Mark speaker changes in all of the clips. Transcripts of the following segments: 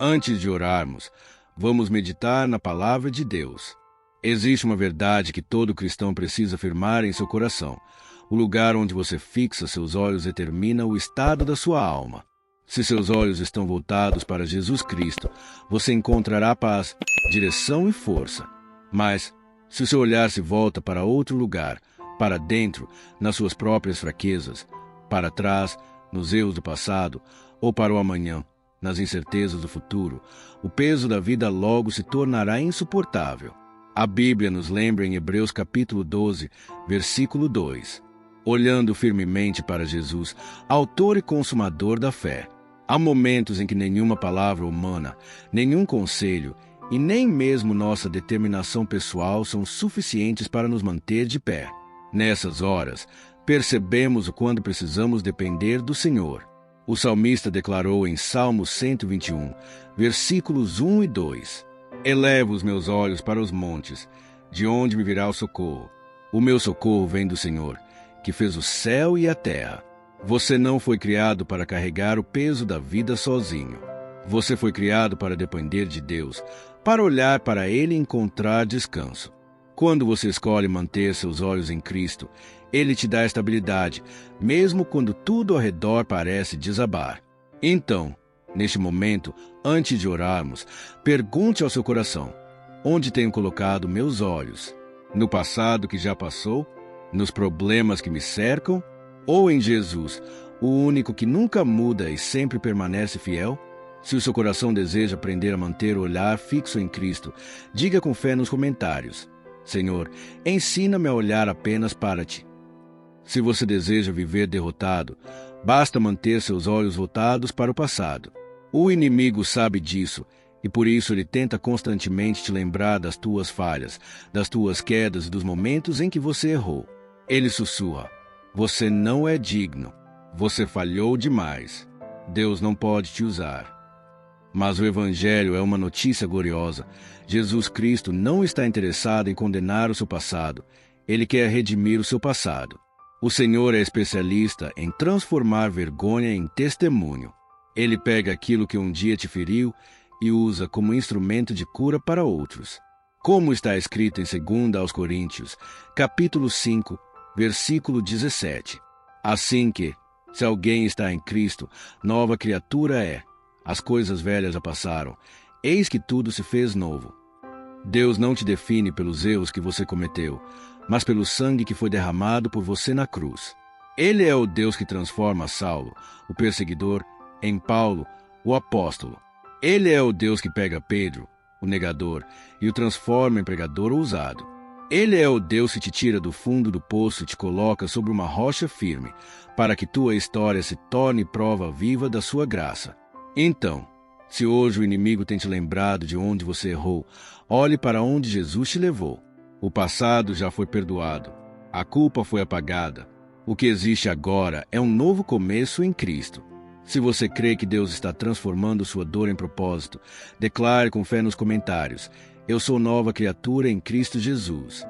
Speaker 1: Antes de orarmos, vamos meditar na palavra de Deus. Existe uma verdade que todo cristão precisa afirmar em seu coração. O lugar onde você fixa seus olhos determina o estado da sua alma. Se seus olhos estão voltados para Jesus Cristo, você encontrará paz, direção e força. Mas, se o seu olhar se volta para outro lugar, para dentro, nas suas próprias fraquezas, para trás, nos erros do passado, ou para o amanhã, nas incertezas do futuro, o peso da vida logo se tornará insuportável. A Bíblia nos lembra em Hebreus capítulo 12, versículo 2. Olhando firmemente para Jesus, autor e consumador da fé. Há momentos em que nenhuma palavra humana, nenhum conselho e nem mesmo nossa determinação pessoal são suficientes para nos manter de pé. Nessas horas, percebemos o quanto precisamos depender do Senhor. O salmista declarou em Salmo 121, versículos 1 e 2: Elevo os meus olhos para os montes, de onde me virá o socorro. O meu socorro vem do Senhor, que fez o céu e a terra. Você não foi criado para carregar o peso da vida sozinho. Você foi criado para depender de Deus, para olhar para Ele e encontrar descanso. Quando você escolhe manter seus olhos em Cristo, Ele te dá estabilidade, mesmo quando tudo ao redor parece desabar. Então, neste momento, antes de orarmos, pergunte ao seu coração: onde tenho colocado meus olhos? No passado que já passou? Nos problemas que me cercam? Ou em Jesus, o único que nunca muda e sempre permanece fiel? Se o seu coração deseja aprender a manter o olhar fixo em Cristo, diga com fé nos comentários: Senhor, ensina-me a olhar apenas para Ti. Se você deseja viver derrotado, basta manter seus olhos voltados para o passado. O inimigo sabe disso, e por isso ele tenta constantemente te lembrar das tuas falhas, das tuas quedas e dos momentos em que você errou. Ele sussurra: você não é digno, você falhou demais, Deus não pode te usar. Mas o Evangelho é uma notícia gloriosa. Jesus Cristo não está interessado em condenar o seu passado. Ele quer redimir o seu passado. O Senhor é especialista em transformar vergonha em testemunho. Ele pega aquilo que um dia te feriu e usa como instrumento de cura para outros. Como está escrito em 2 aos Coríntios, capítulo 5, versículo 17. Assim que, se alguém está em Cristo, nova criatura é. As coisas velhas já passaram, eis que tudo se fez novo. Deus não te define pelos erros que você cometeu, mas pelo sangue que foi derramado por você na cruz. Ele é o Deus que transforma Saulo, o perseguidor, em Paulo, o apóstolo. Ele é o Deus que pega Pedro, o negador, e o transforma em pregador ousado. Ele é o Deus que te tira do fundo do poço e te coloca sobre uma rocha firme, para que tua história se torne prova viva da sua graça. Então, se hoje o inimigo tem te lembrado de onde você errou, olhe para onde Jesus te levou. O passado já foi perdoado. A culpa foi apagada. O que existe agora é um novo começo em Cristo. Se você crê que Deus está transformando sua dor em propósito, declare com fé nos comentários: eu sou nova criatura em Cristo Jesus.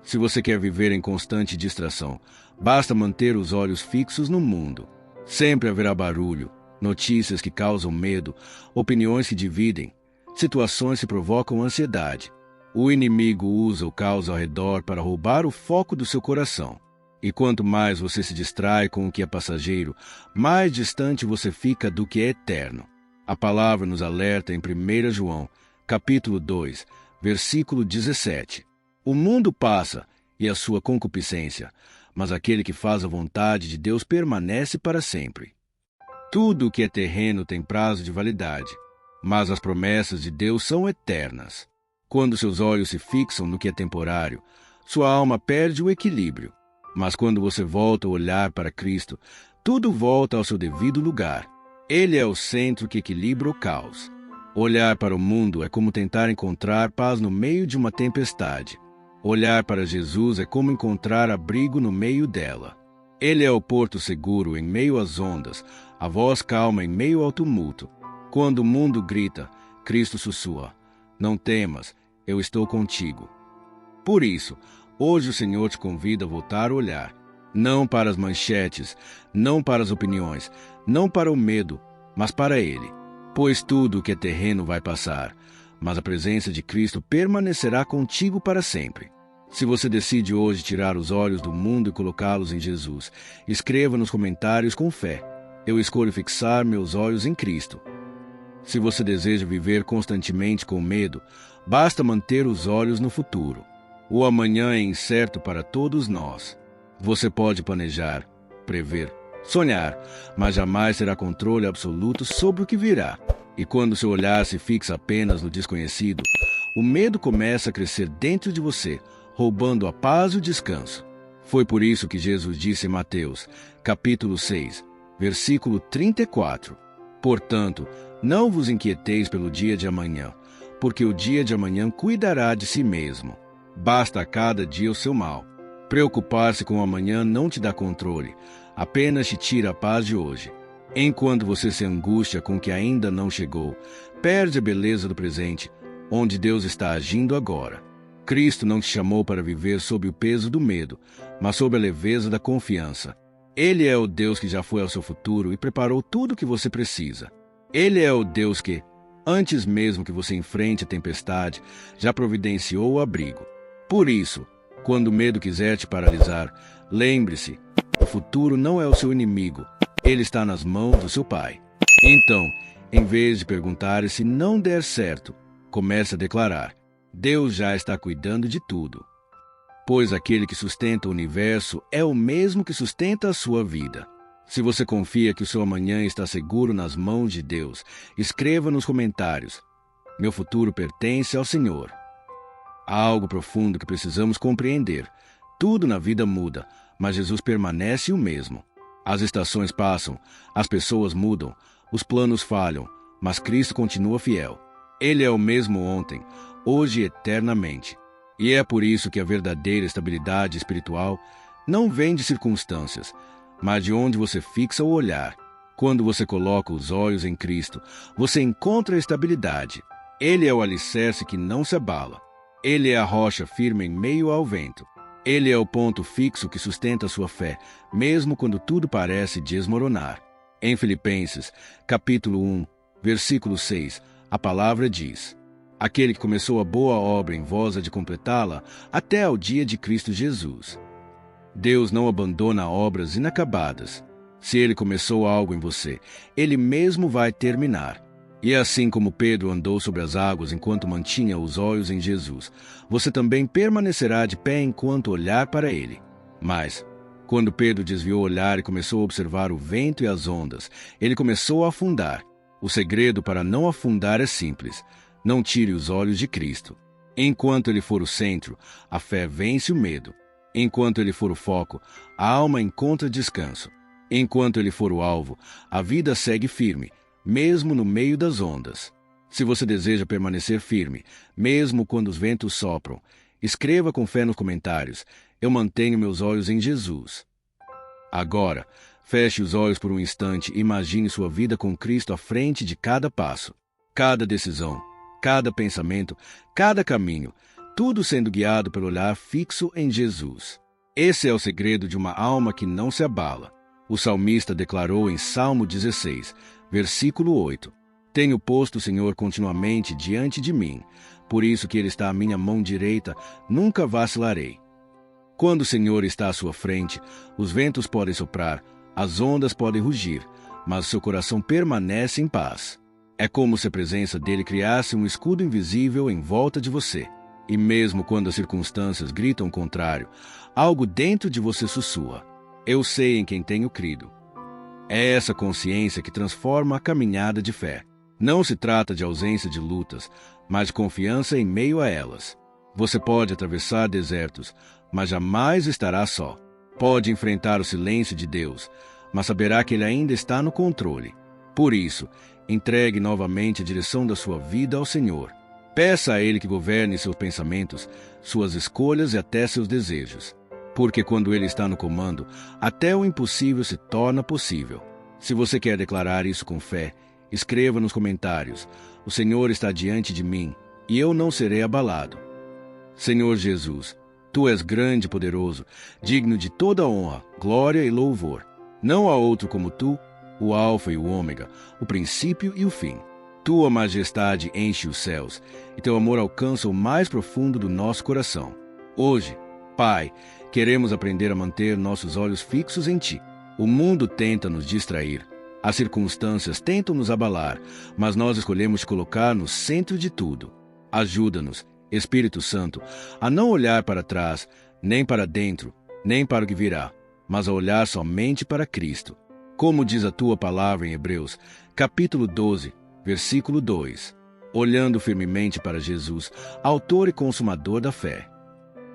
Speaker 1: Se você quer viver em constante distração, basta manter os olhos fixos no mundo. Sempre haverá barulho, notícias que causam medo, opiniões que dividem, situações que provocam ansiedade. O inimigo usa o caos ao redor para roubar o foco do seu coração. E quanto mais você se distrai com o que é passageiro, mais distante você fica do que é eterno. A palavra nos alerta em 1 João, capítulo 2, versículo 17. O mundo passa e a sua concupiscência, mas aquele que faz a vontade de Deus permanece para sempre. Tudo o que é terreno tem prazo de validade, mas as promessas de Deus são eternas. Quando seus olhos se fixam no que é temporário, sua alma perde o equilíbrio. Mas quando você volta a olhar para Cristo, tudo volta ao seu devido lugar. Ele é o centro que equilibra o caos. Olhar para o mundo é como tentar encontrar paz no meio de uma tempestade. Olhar para Jesus é como encontrar abrigo no meio dela. Ele é o porto seguro em meio às ondas, a voz calma em meio ao tumulto. Quando o mundo grita, Cristo sussurra: não temas, eu estou contigo. Por isso, hoje o Senhor te convida a voltar a olhar, não para as manchetes, não para as opiniões, não para o medo, mas para Ele. Pois tudo o que é terreno vai passar, mas a presença de Cristo permanecerá contigo para sempre. Se você decide hoje tirar os olhos do mundo e colocá-los em Jesus, escreva nos comentários com fé: eu escolho fixar meus olhos em Cristo. Se você deseja viver constantemente com medo, basta manter os olhos no futuro. O amanhã é incerto para todos nós. Você pode planejar, prever, sonhar, mas jamais terá controle absoluto sobre o que virá. E quando seu olhar se fixa apenas no desconhecido, o medo começa a crescer dentro de você, roubando a paz e o descanso. Foi por isso que Jesus disse em Mateus, capítulo 6, versículo 34: Portanto, não vos inquieteis pelo dia de amanhã, porque o dia de amanhã cuidará de si mesmo. Basta a cada dia o seu mal. Preocupar-se com o amanhã não te dá controle, apenas te tira a paz de hoje. Enquanto você se angustia com o que ainda não chegou, perde a beleza do presente, onde Deus está agindo agora. Cristo não te chamou para viver sob o peso do medo, mas sob a leveza da confiança. Ele é o Deus que já foi ao seu futuro e preparou tudo o que você precisa. Ele é o Deus que, antes mesmo que você enfrente a tempestade, já providenciou o abrigo. Por isso, quando o medo quiser te paralisar, lembre-se, o futuro não é o seu inimigo, ele está nas mãos do seu Pai. Então, em vez de perguntar se não der certo, comece a declarar: Deus já está cuidando de tudo. Pois aquele que sustenta o universo é o mesmo que sustenta a sua vida. Se você confia que o seu amanhã está seguro nas mãos de Deus, escreva nos comentários: meu futuro pertence ao Senhor. Há algo profundo que precisamos compreender. Tudo na vida muda, mas Jesus permanece o mesmo. As estações passam, as pessoas mudam, os planos falham, mas Cristo continua fiel. Ele é o mesmo ontem, hoje e eternamente. E é por isso que a verdadeira estabilidade espiritual não vem de circunstâncias, mas de onde você fixa o olhar. Quando você coloca os olhos em Cristo, você encontra a estabilidade. Ele é o alicerce que não se abala. Ele é a rocha firme em meio ao vento. Ele é o ponto fixo que sustenta a sua fé, mesmo quando tudo parece desmoronar. Em Filipenses, capítulo 1, versículo 6, a palavra diz: aquele que começou a boa obra em vós há de completá-la até ao dia de Cristo Jesus. Deus não abandona obras inacabadas. Se Ele começou algo em você, Ele mesmo vai terminar. E assim como Pedro andou sobre as águas enquanto mantinha os olhos em Jesus, você também permanecerá de pé enquanto olhar para Ele. Mas, quando Pedro desviou o olhar e começou a observar o vento e as ondas, ele começou a afundar. O segredo para não afundar é simples: não tire os olhos de Cristo. Enquanto Ele for o centro, a fé vence o medo. Enquanto Ele for o foco, a alma encontra descanso. Enquanto Ele for o alvo, a vida segue firme, mesmo no meio das ondas. Se você deseja permanecer firme, mesmo quando os ventos sopram, escreva com fé nos comentários: eu mantenho meus olhos em Jesus. Agora, feche os olhos por um instante e imagine sua vida com Cristo à frente de cada passo, cada decisão, cada pensamento, cada caminho, tudo sendo guiado pelo olhar fixo em Jesus. Esse é o segredo de uma alma que não se abala. O salmista declarou em Salmo 16, versículo 8: tenho posto o Senhor continuamente diante de mim, por isso que Ele está à minha mão direita, nunca vacilarei. Quando o Senhor está à sua frente, os ventos podem soprar, as ondas podem rugir, mas seu coração permanece em paz. É como se a presença dele criasse um escudo invisível em volta de você. E mesmo quando as circunstâncias gritam o contrário, algo dentro de você sussurra: eu sei em quem tenho crido. É essa consciência que transforma a caminhada de fé. Não se trata de ausência de lutas, mas de confiança em meio a elas. Você pode atravessar desertos, mas jamais estará só. Pode enfrentar o silêncio de Deus, mas saberá que Ele ainda está no controle. Por isso, entregue novamente a direção da sua vida ao Senhor. Peça a Ele que governe seus pensamentos, suas escolhas e até seus desejos. Porque quando Ele está no comando, até o impossível se torna possível. Se você quer declarar isso com fé, escreva nos comentários: o Senhor está diante de mim, e eu não serei abalado. Senhor Jesus, Tu és grande e poderoso, digno de toda honra, glória e louvor. Não há outro como Tu, o Alfa e o Ômega, o princípio e o fim. Tua majestade enche os céus, e teu amor alcança o mais profundo do nosso coração. Hoje, Pai, queremos aprender a manter nossos olhos fixos em Ti. O mundo tenta nos distrair, as circunstâncias tentam nos abalar, mas nós escolhemos te colocar no centro de tudo. Ajuda-nos, Espírito Santo, a não olhar para trás, nem para dentro, nem para o que virá, mas a olhar somente para Cristo. Como diz a Tua palavra em Hebreus, capítulo 12, versículo 2, olhando firmemente para Jesus, autor e consumador da fé.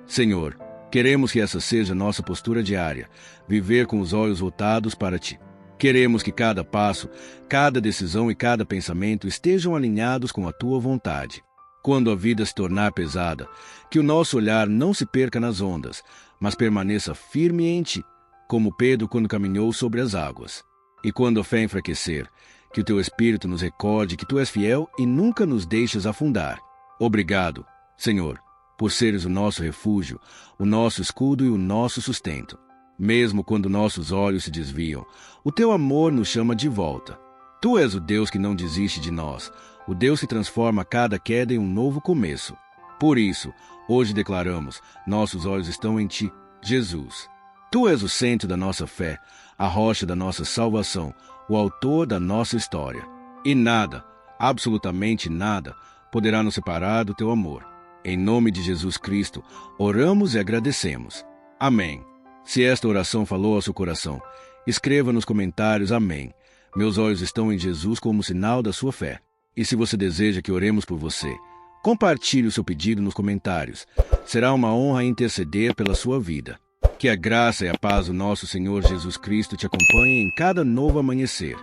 Speaker 1: Senhor, queremos que essa seja nossa postura diária, viver com os olhos voltados para Ti. Queremos que cada passo, cada decisão e cada pensamento estejam alinhados com a Tua vontade. Quando a vida se tornar pesada, que o nosso olhar não se perca nas ondas, mas permaneça firme em Ti, como Pedro quando caminhou sobre as águas. E quando a fé enfraquecer, que o Teu Espírito nos recorde que Tu és fiel e nunca nos deixes afundar. Obrigado, Senhor, por seres o nosso refúgio, o nosso escudo e o nosso sustento. Mesmo quando nossos olhos se desviam, o Teu amor nos chama de volta. Tu és o Deus que não desiste de nós, o Deus que transforma cada queda em um novo começo. Por isso, hoje declaramos, nossos olhos estão em Ti, Jesus. Tu és o centro da nossa fé, a rocha da nossa salvação, o autor da nossa história. E nada, absolutamente nada, poderá nos separar do Teu amor. Em nome de Jesus Cristo, oramos e agradecemos. Amém. Se esta oração falou ao seu coração, escreva nos comentários Amém. Meus olhos estão em Jesus como sinal da sua fé. E se você deseja que oremos por você, compartilhe o seu pedido nos comentários. Será uma honra interceder pela sua vida. Que a graça e a paz do nosso Senhor Jesus Cristo te acompanhem em cada novo amanhecer.